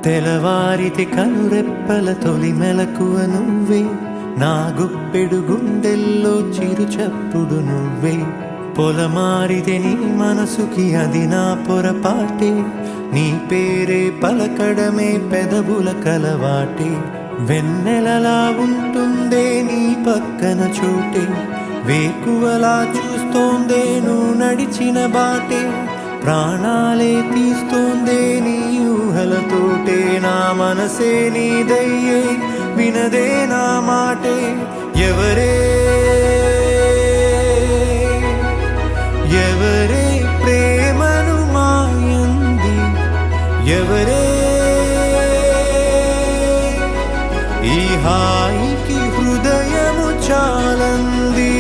తెలవారితే కనురెప్పల తొలి మెలకువ నువ్వే, నా గుప్పెడు గుండెల్లో చిరు చప్పుడు నువ్వే. పొలమారితే నీ మనసుకి అది నా పొరపాటే, నీ పేరే పలకడమే పెదవుల కలవాటే. వెన్నెలలా ఉంటుందే నీ పక్కన చోటే, వేకువలా చూస్తోందే నువ్వు నడిచిన బాటే. ప్రాణాలే తీస్తోందే నీ ఊహలతోటే, నా మనసే నీదయ్యే వినదే నా మాటే. ఎవరే ఎవరే ప్రేమను మాయంది, ఎవరే ఈ హాయికి హృదయము చాలంది.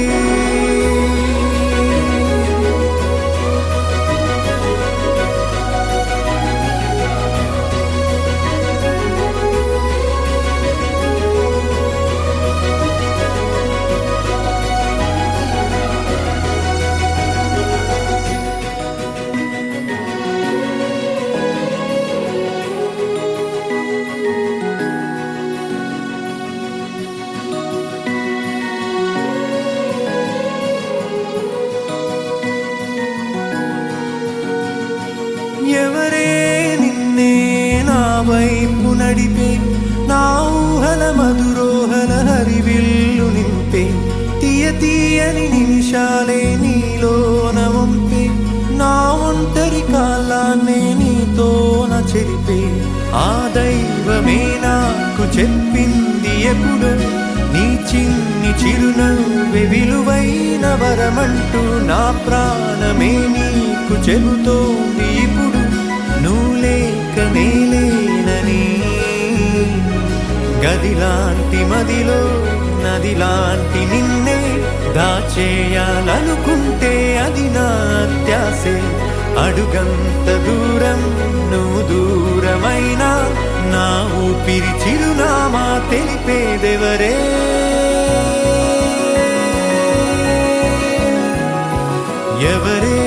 ఎవరే నిన్నే నా వైపు నడిపే, నా ఊహల మధురోహల హరివిల్లు నింపే. తీయ తీయని నిమిషాలే నీలోన వంపే, నా ఒంటరి కాలాన్నే నీతోన చెరిపే. ఆ దైవమే నాకు చెప్పింది ఎప్పుడు, నీ చిన్ని చిరునవ్వే విలువైన వరమంటూ. నా ప్రాణమే నీకు చెబుతోంది ఇప్పుడు, నువ్వు లేక నేలేనని. గదిలాంటి మదిలో నదిలాంటి నిన్నే దాచేయాలనుకుంటే అది నా అత్యాసే. అడుగంత దూరం నువ్వు దూరమైనా, నా ఊపిరి చిరునామా తెలిపేదెవరే. ఎవరే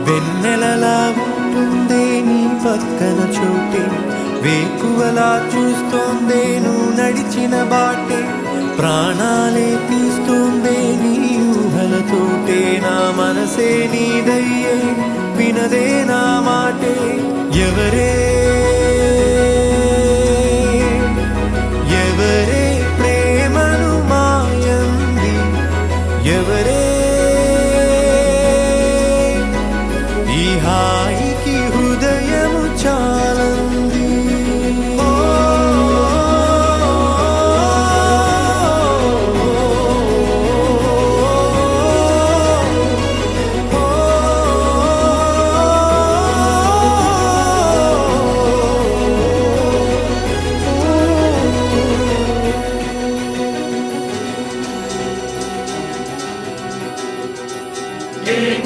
వెన్నెలలా ఉంటుందే నీ పక్కన చోటే, వేకువలా చూస్తోందే నువ్వు నడిచిన బాటే. ప్రాణాలే తీస్తోందే నీ ఊహలతోటే, నా మనసే నీదయ్యే వినదే నా మాటే. ఎవరే ఎవరే ప్రేమను మాయంది, ఎవరే ఈ హాయికి హృదయము చాలంది.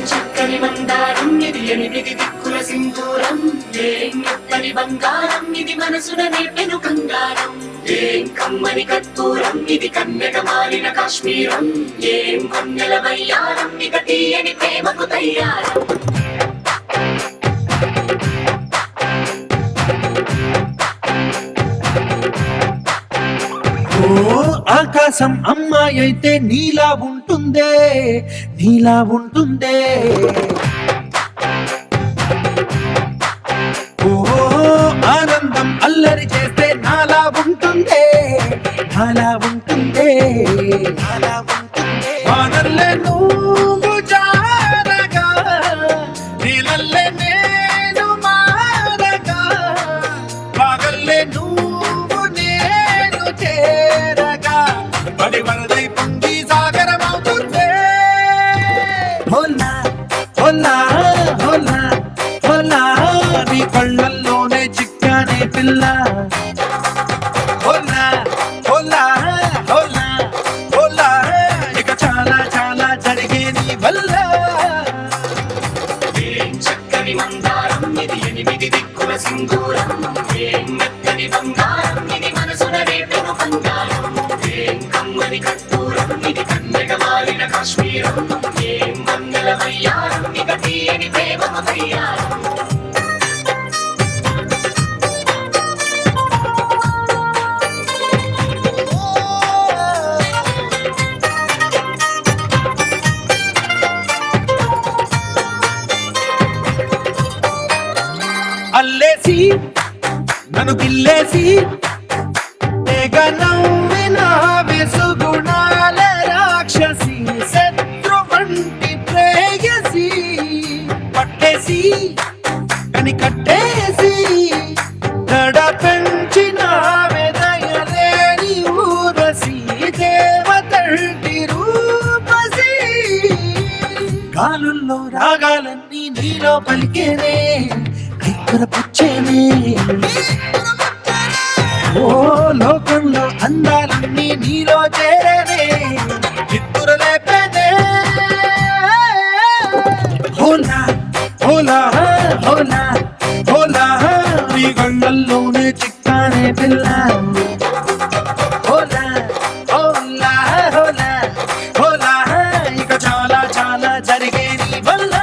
చక్కని మందారం ఇది, ఎనిమిది దిక్కుల సింధూరం. ఏం మెత్తని బంగారం ఇది, మనసున నేర్పెను కంగారం. ఏం కమ్మని కత్తూరం ఇది, కన్యక మారిన కాశ్మీరం. ఏం కొన్నెల వయ్యారం ఇక తీయని ప్రేమకు తయ్యారం. ఆకాశం అమ్మాయి అయితే నీలా ఉంటుందే, నీలా ఉంటుందే. ఓహో ఆనందం అల్లరి చేస్తే నాలా ఉంటుందే, నాలా ఉంటుందే, నాలా ఉంటుందే. వానల్లే నువ్వు జారగా, నీలల్లే నేను మారగా, పగల్లే నువ్వు నేను చేరగా, పడి వరదై పొంగి సాగరమవుతుందే. హోలా హోలా హోలా హోలా, నీ కళ్ళల్లోనే చిక్కానే పిల్ల. హోలా హోలా హోలా హోలా, ఇక చాలా చాలా జరిగే నీ వల్ల. ఏం చక్కని మందారం ఇది ఎనిమిది దిక్కుల సింధూరం, ఏం మెత్తని బంగారం ఇది మనసున రేపెను బంగారం, ఏం కమ్మని కర్పూరం ఇది కన్నెగ మారిన కాశ్మీరం, ఏం వందల వయ్యారం ఇక తీయని ప్రేమకు తయ్యారం. అల్లేసి నన్ను గిల్లేసి తెగ నవ్విన వెసుగుణాల రాక్షసి, శత్రు వంటి ప్రేయసి, పట్టేసి కని కట్టేసి దడ పెంచిన వెదయలేని ఊరసి, దేవతంటి రూపసి. గాలుల్లో రాగాలన్నీ నీలో పలికేనే, పుచ్చేనే. ఓ లోకంలో అందాలన్నీ నీలో చేరేనే, చిత్తుర లేపేనే. హోలా హోలా హోలా హోలా, నీ కళ్ళల్లోనే చిక్కానే పిల్ల. హోలా హోలా హోలా హోలా, ఇక చాలా చాలా జరిగే నీ వల్ల.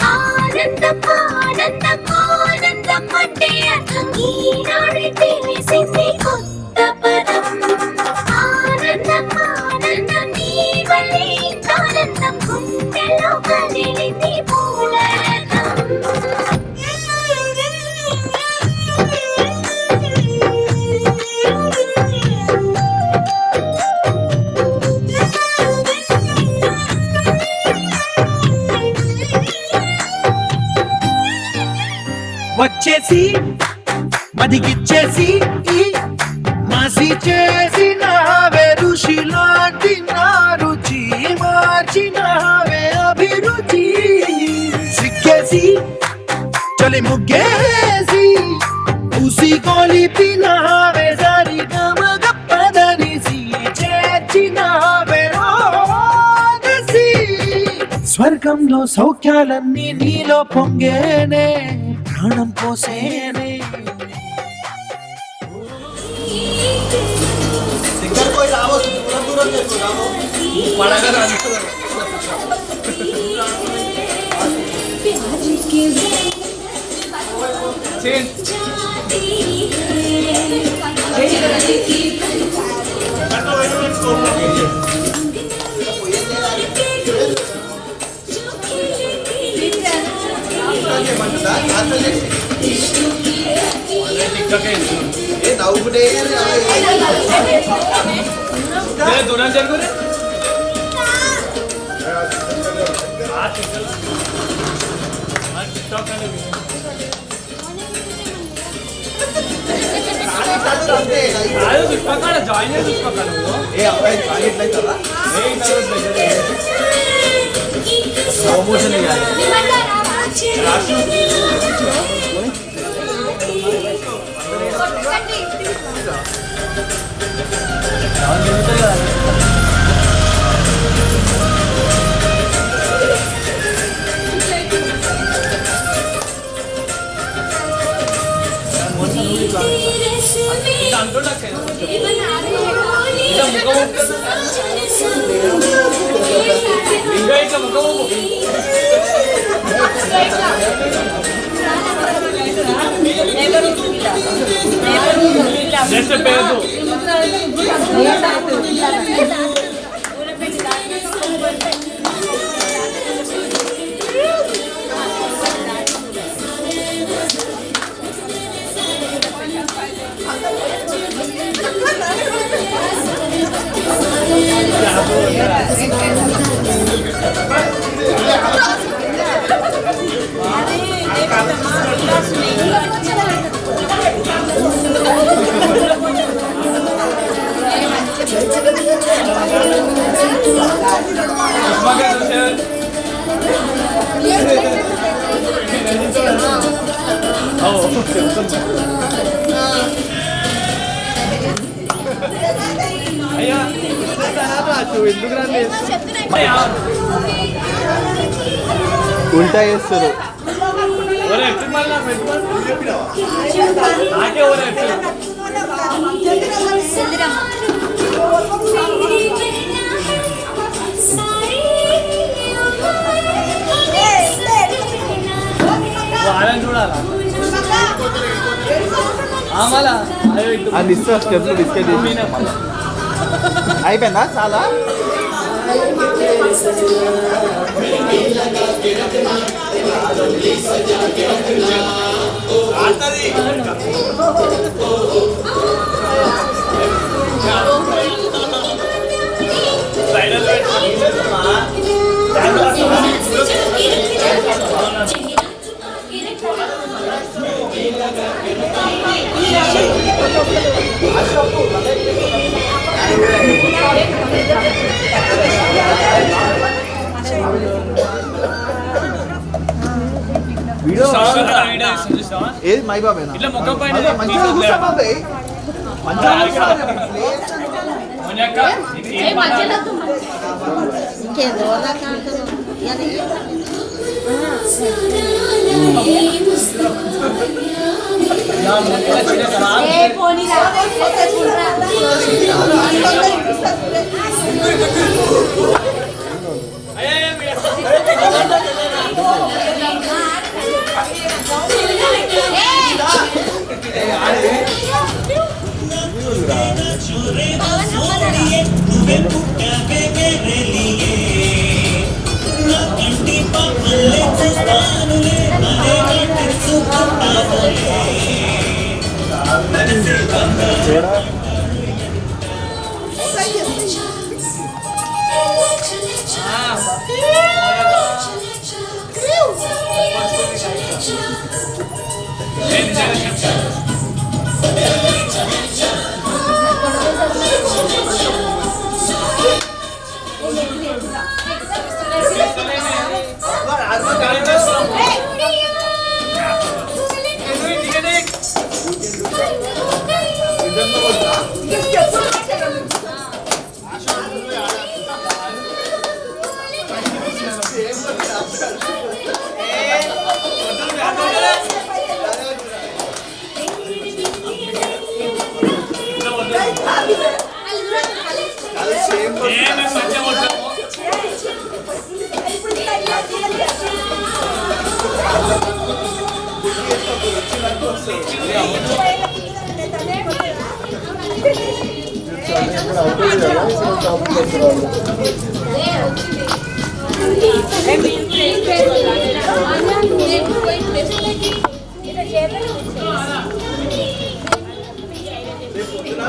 ఆనందం ఆనందం ఆనందం అంటే అర్థం ఈనాడే తెలిసింది కొత్త పదం. ఆనందం ఆనందం నీ వల్లే ఆనందం, గుండెలో కదిలింది పూలరథం. వచ్చేసి మదిగిచ్చేసి మసి చేసిన ఋషి లాంటి నా రుచి మార్చినవే అభిరుచి. సిగ్గేసి చలి ముగ్గేసి ఉసి కొలిపినవే సరి గమగ పదనిసి, చేర్చినవే ఓదసి. స్వర్గంలో సౌఖ్యాలన్నీ నీలో పొంగేనే, ప్రాణం పోసేనే. ఇంకా ఉల్టా చేస్తారు. అది ఇస్తా స్టెప్లు బిస్కెట్ అయిపోయిందా చాలా. ఏది మై బాబేనా మంచిగా కూర్చోమంది.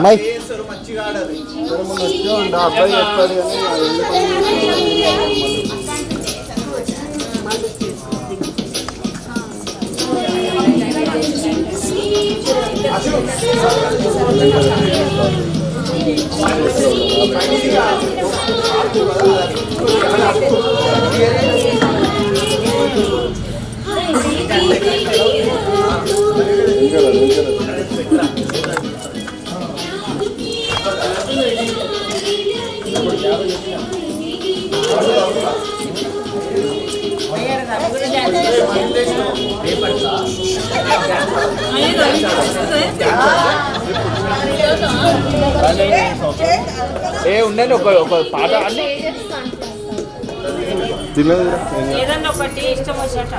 మై మంచిగా ఆడాలి. అబ్బాయి చెప్పాడు ఏ ఉండండి ఒక పాట అన్ని తినదురా ఏదన్నా ఒకటి ఇష్టం వచ్చేట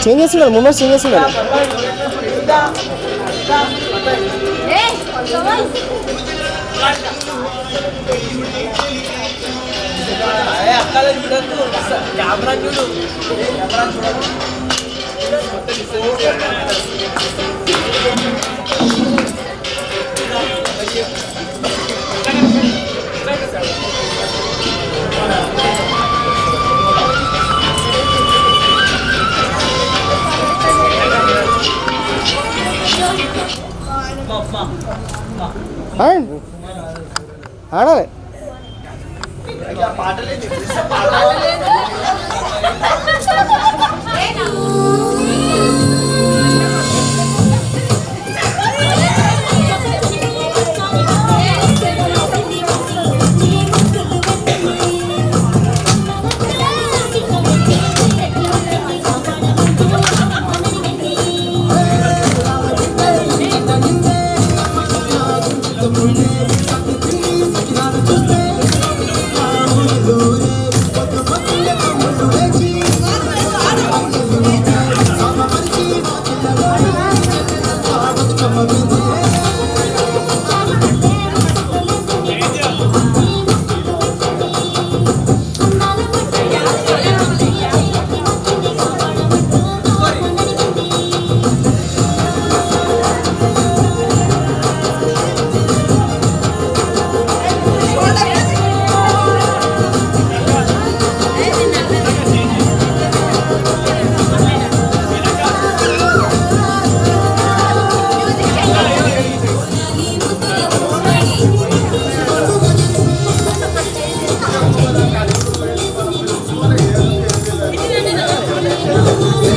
చేంజ్ చేస్తున్నాడు మూమెంట్స్ చేంజ్ చేస్తున్నాడు కెమెరా చూడు ఆడాలి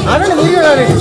ఆడండి మీరు ఆడండి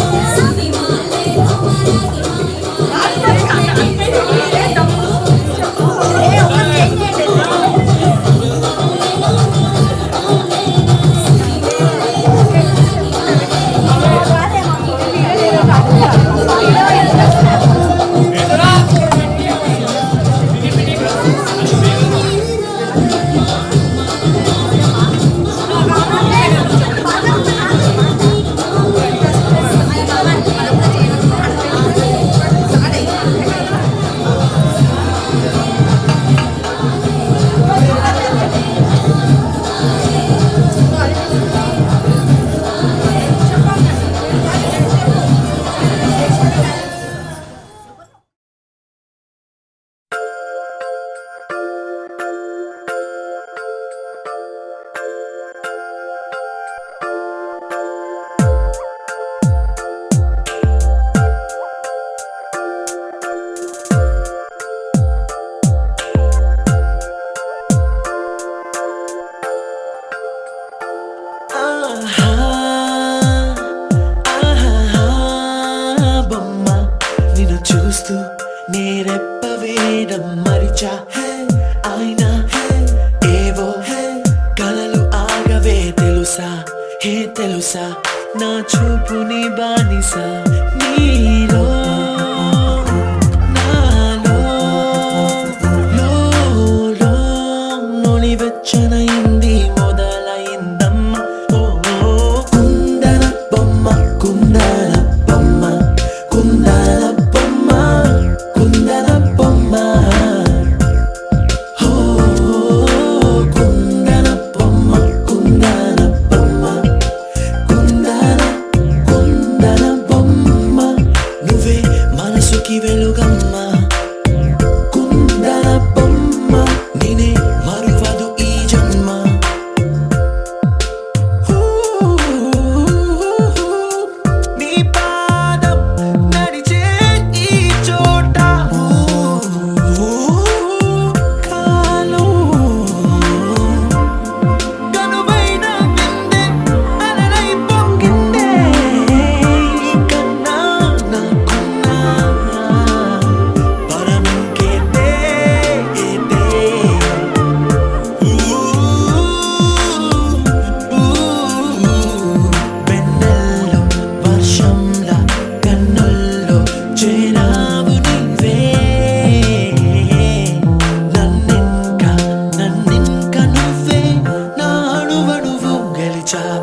తెలుసా నా చూపుని బానిసా నీలో నాలో లోలో నొలివెచ్చనైంది మొదలైందమ్మ ఓ కుందన బొమ్మ కుందన బొమ్మ కుందన బొమ్మ కుందన బొమ్మ నువ్వే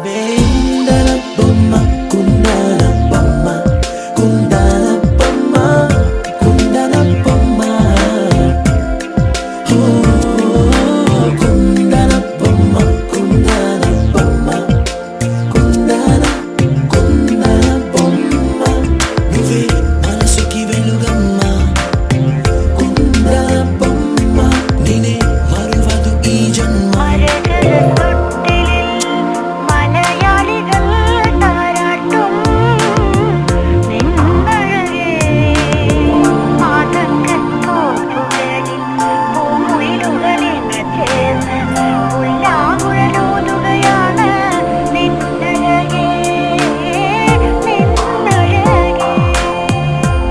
కుందనవే కుందన బొమ్మ కుందన బొమ్మ కుందన బొమ్మ కుందన బొమ్మ కుందన బొమ్మ కుందన బొమ్మ కుందన బొమ్మ నువ్వే మనసుకి వెలుగమ్మ కుందన బొమ్మ నేనే మరువదు ఈ జన్మ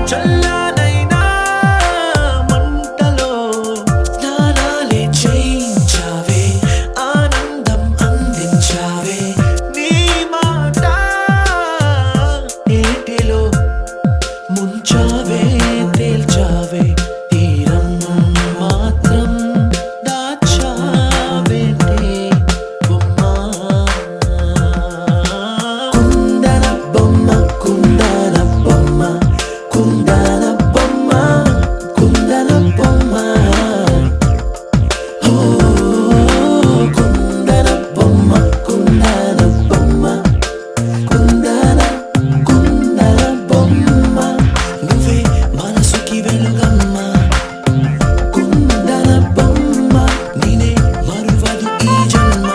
చల్లనైనా మంటలో స్నానాలే చేయించావే ఆనందం అందించావే నీ మాట నీటిలో ముంచావే తేల్చావే తీరం మాత్రం దాచావే బొమ్మ కుందన బొమ్మ కుందన బొమ్మ కుందన బొమ్మ కుందన బొమ్మ కుందన బొమ్మ కుందన బొమ్మ కుందన బొమ్మ నువ్వే మనసుకి వెలుగమ్మ కుందన బొమ్మ నేనే మరువదు ఈ జన్మ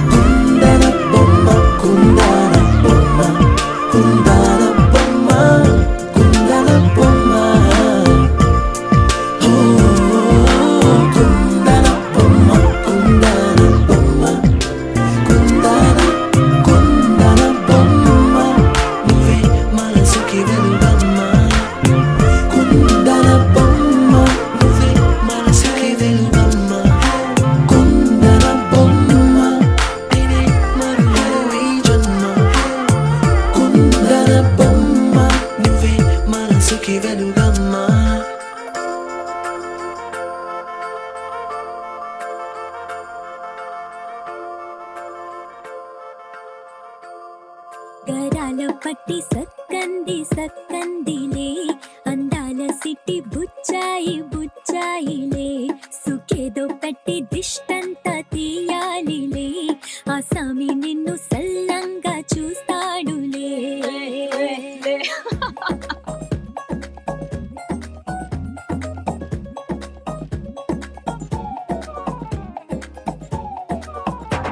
కుందన బొమ్మ కుందన బొమ్మ కుందన బొమ్మ కుందన బొమ్మ కుందన బొమ్మ కుందన బొమ్మ కుందన బొమ్మ నువ్వే మనసుకి వెలుగమ్మ కుందన బొమ్మ నువ్వే మనసుకి వెలుగమ్మ కుందన బొమ్మ నేనే మరువదు ఈ జన్మ కుందన బొమ్మ నువ్వే మనసుకి వెలుగమ్మ గరాల పట్టి సక్కంది సక్కందిలే అందాల సిట్టి బుచ్చాయి బుచ్చాయిలే సుఖేదో పట్టి దిష్టంతా తీయాలిలే ఆ సామి నిన్ను సల్లంగా చూస్తాడులే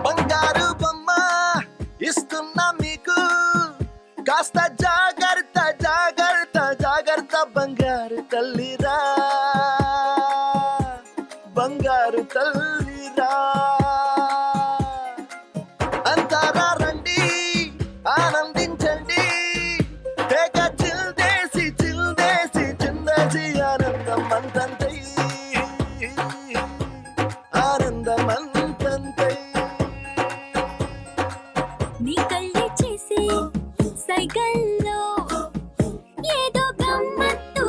బంగారు బొమ్మ ఇస్తున్నా మీకు కాస్త జాగ్రత్త జాగ్రత్త జాగ్రత్త బంగారు తల్లిరా బంగారు తల్లిరా అంతారా రండి ఆనందించండి తెగ చిల్దేసి చిందేసి ఆనందం అంతంతై ఆనందం అంతంతై నీ కళ్ళే చేసే సైగల్లో ఏదో గమ్మత్తు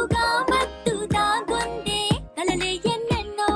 దాగుందే కలలే ఎన్నెన్నో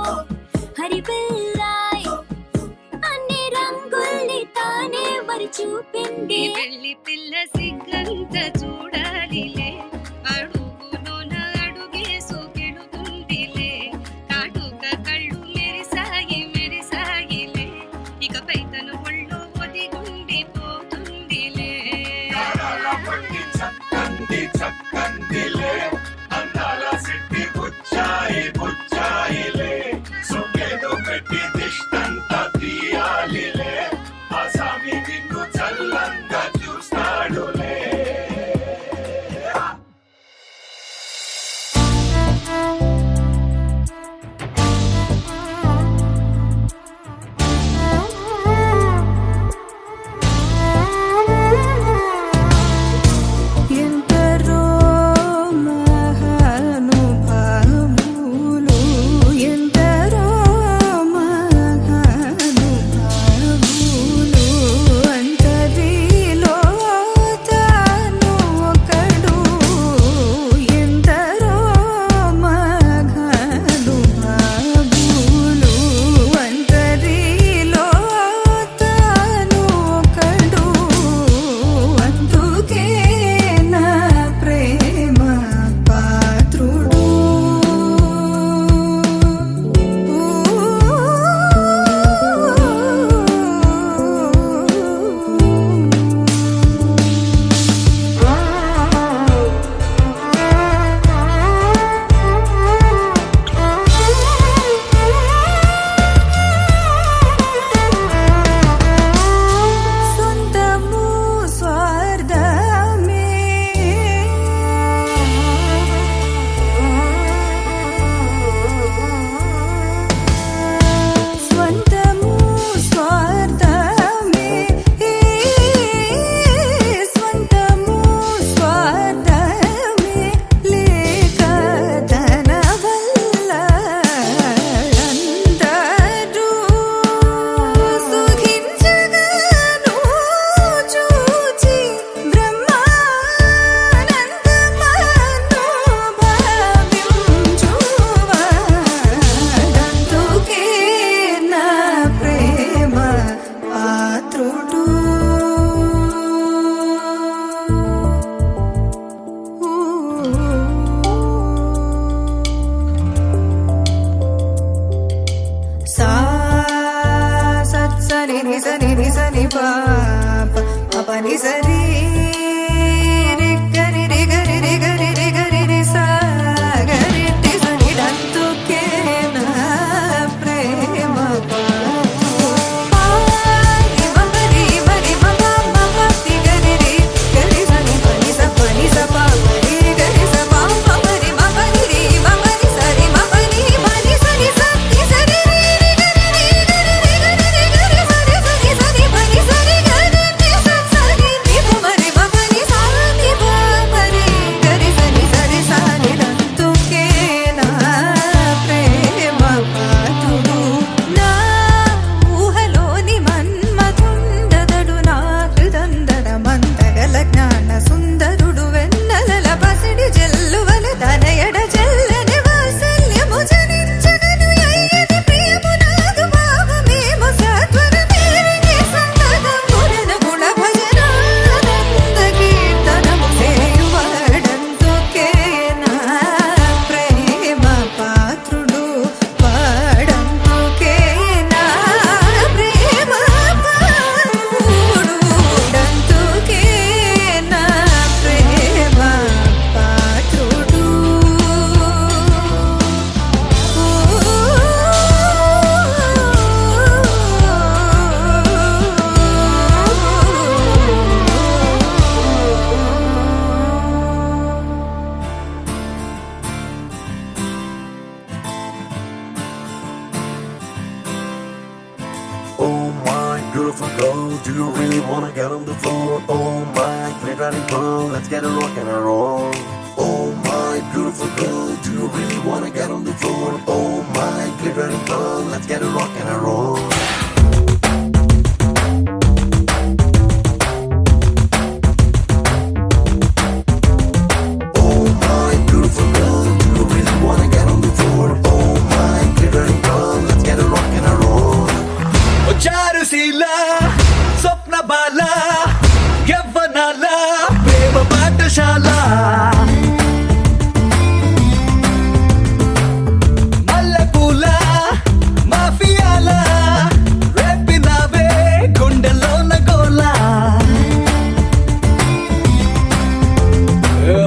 నిసరి రి గరి రి గరి రి గరి రి గరి రి సా గరి టి సని దంతుకే నా ప్రేమ పారి మగరి మరి మగ మగ తి గరి రి గరి సని పని స పా మరి గరి స పా మరి మగరి రి మగరి సరి మగరి మరి సని స తి సరి రి గరి రి గరి రి గరి రి గరి సరి సని పని సరి గరి రి స సరి ని మరి మగని సా ని మరి గరి సని సరి సని దంతుకే నా ప్రేమ పాతుడు నా ఊహలోని మన్మథుండదడు నా హృదందర మందగల జ్ఞాన సుందరుడు వెన్నెలల పసిడి జల్లువల తనయడ జల్లని వాత్సల్యము జనించగను అయ్యది ప్రియము నాదు భావమేమో సత్వరమేరిని సంగతమున గుణ భజనానంద కీర్తనము సేయువాడందుకే నా ప్రేమ పాత్రుడు వాడందుకే నా ప్రేమ పాత్రుడు డందుకే నా ప్రేమ పాత్రుడు Oh my beautiful girl, do you really wanna get on the floor? Oh my glittering pearl, let's get a rock and a roll. Oh my beautiful girl, do you really wanna get on the floor? Oh my glittering pearl, let's get a rock and a roll. Oh my beautiful girl, do you really wanna get on the floor? Oh my glittering pearl, let's get a rock and a roll. Charusheela స్వప్న బాల యవ్వనాల ప్రేమ పాఠశాల మల్లెపూల మాఫియాల రేపినావే గుండెలోన గోల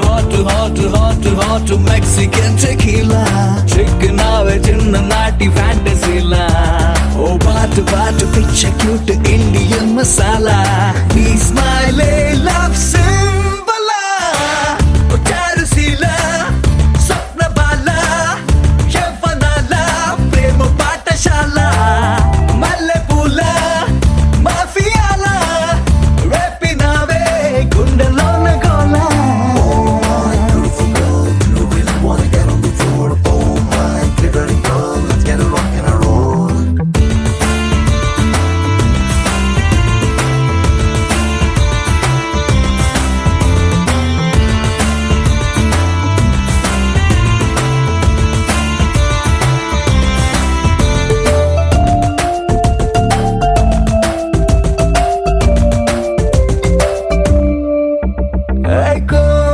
hot hot hot hot Mexican tequila చిక్కినావే చిన్ననాటి ఫ్యాంటసీలా ఓ బాటు బాటు పిచ్చ క్యూట్ ఇండియన్ మసాలా నీ స్మైలే లవ్ సింబలా ఓ చారుశీల స్వప్న బాల యవ్వనాల ప్రేమ పాఠశాల మల్లెపూల మాఫియాల రేపినావే గుండెలోన గోల My beautiful girl, do you really wanna get on the floor? Oh my glittering pearl, let's get a rock and a roll.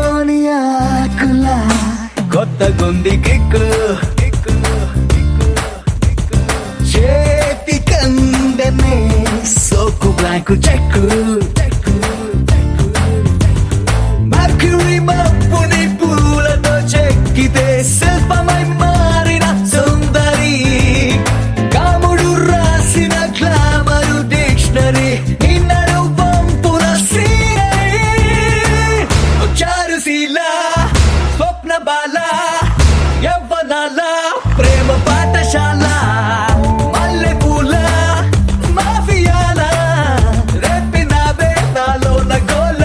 కోనియాకుల కొత్త గుంది కిక్కు చేతి కందనే సోకు బ్లాంకు చెక్కు మర్క్యూరీ మప్పుని పూలతో చెక్కితే శిల్పమై మారిన సుందరి కాముడు రాసిన గ్లామరు డిక్షనరీ నిన్నడు పంపున చారుశీల స్వప్న బాల యవ్వనాల ప్రేమ పాఠశాల మల్లెపూల మాఫియాల రేపినావే నాలోన గోల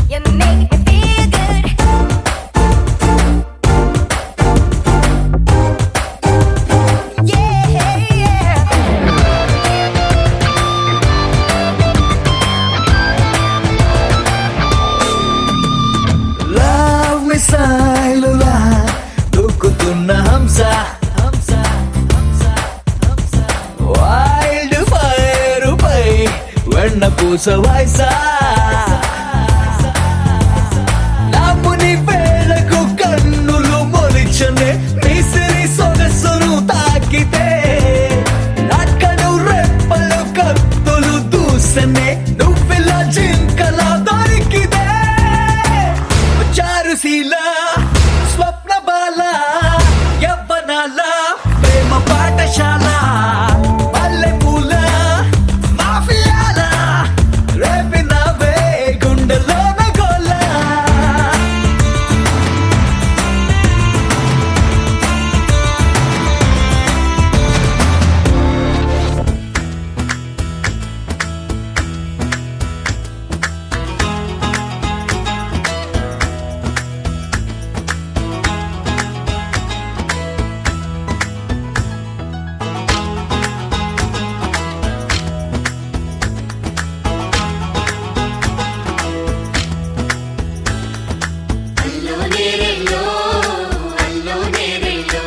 You make me feel good. Yeah, yeah. Love మిసైలులా దూకుతున్న హంస హంస హంస హంస పూసవాయిసా నాముని వేళకు కన్నులు మొలిచనే మిసిరి సొగసును తాకితే నక్కను రెప్పలు కత్తులు దూసనే నువ్విలా జింకలా దొరికితే చారుశీల స్వప్న బాల యవ్వనాల ప్రేమ పాఠశాల పల్లె పూల మాఫియాల రేపినవే గుండెలోన గోల అల్లో నేరెల్లో అల్లో నేరెల్లో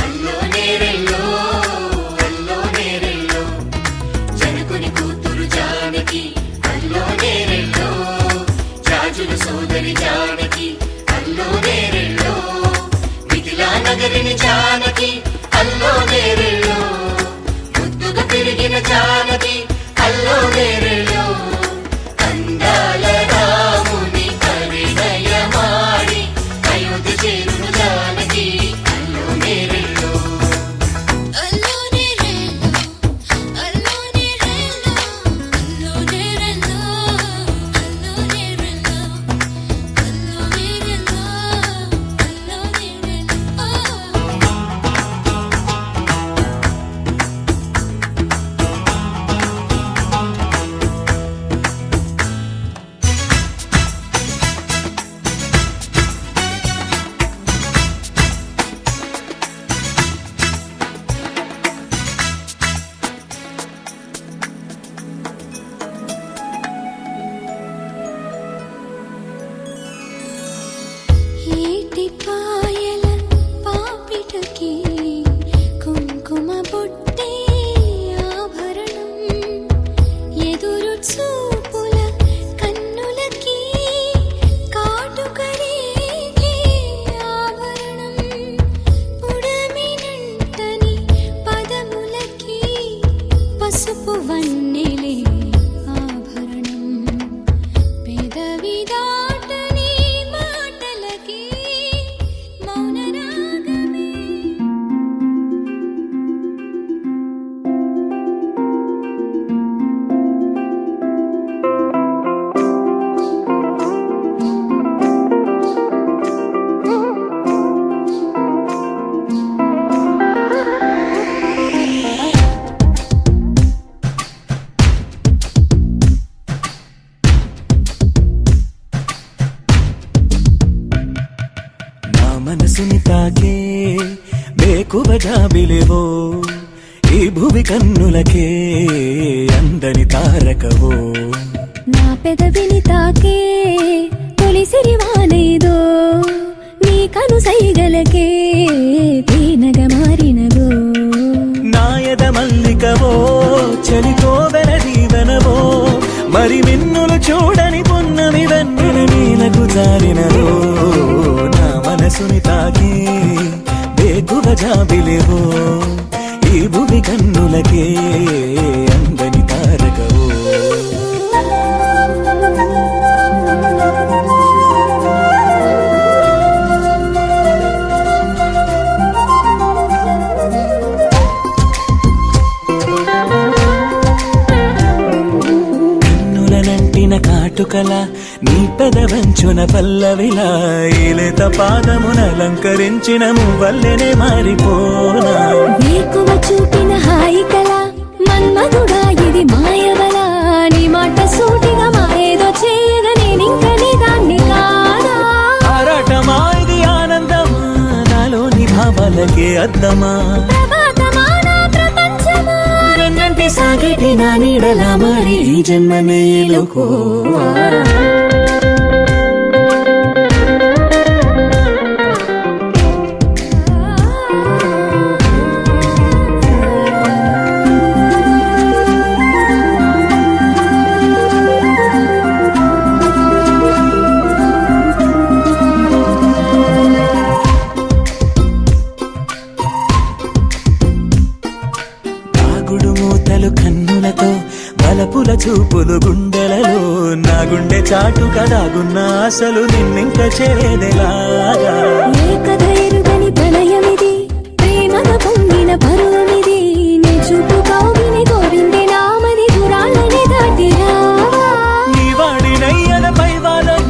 అల్లో నేరెల్లో అల్లో నేరెల్లో జనకుని కూతురు జానకి అల్లో నేరెల్లో జాజుల సోదరి జానకి అల్లో నేరెల్లో మిథిలా నగరిని జానకి అల్లో నేరెల్లో ముద్దుగా పెరిగిన జానకి అల్లో నేరెల్లో అందాల రాముని పరిణయమాడి అయోధ్య చేరును జానకి అల్లో నేరెల్లో అల్లో నేరెల్లో అల్లో నేరెల్లో అల్లో నేరెల్లో అల్లో నేరెల్లో అల్లో నేరెల్లో అల్లో నేరెల్లో ఏటి పాయల పాపిటకి కుంకుమ బొట్టే ఆభరణం ఎదురు చూపుల కన్నులకి కాటుకరేగే ఆభరణం పుడమినంటని పదములకి పసుపు వన్నెలే ఆభరణం పెదవి దాటని మాటలకి మౌన రాగమే నా మనసుని తాకే బేకువ జాబిలివో ఈ భువి కన్నులకే అందని తారకవో నా పెదవిని తాకే తొలిసిరి వానేదో నీ కను సైగలకే తేనగ మారినదో నాయద మల్లికవో చలికోవెల దీవెనవో మరి మిన్నులు చూడని పున్నమి వెన్నెల నీలకు జారినదో నా మనసుని తాకి బేకువ జాబిలివో ఈ భువి కన్నులకే అందని తారకవో కన్నులనంటిన కాటుకల నీ పెదవంచున పల్లవిలా ఏలేత పాదమునలంకరించిన మువ్వల్లెనే మారిపోనా వేకువ చూపిన హాయి కల మన్మధుడా ఇది మాయవల నీ మాట సూటిగా మాయేదో చేయగా నేనింక నీ దాన్ని కాదా ఆరాటమా ఇది ఆనందమా నాలోని భావాలకే అద్దమా ప్రభాతమా నా ప్రపంచమా వెన్నంటి సాగటి నా నీడలా మారి ఈ జన్మనే ఎలుకోవా నా గుండె చాటు కదాగున్న అసలు నిన్నింక చేరేదెలాగా ఏ కథ ఎరుగని ప్రణయమిది ప్రేమగా పొంగిన పరువమిది నీ చూపు కౌగిని కోరింది నామది దూరాలని దాటిరా నీ వాడినయ్యన పైవాలం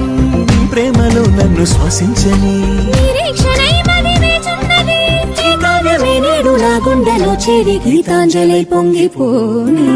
నీ ప్రేమలో నన్ను శ్వాసించని నిరీక్షణై మది వేచున్నది ఈ కావ్యమే నేడు నా గుండెలో చేరి గీతాంజలి పొంగిపోని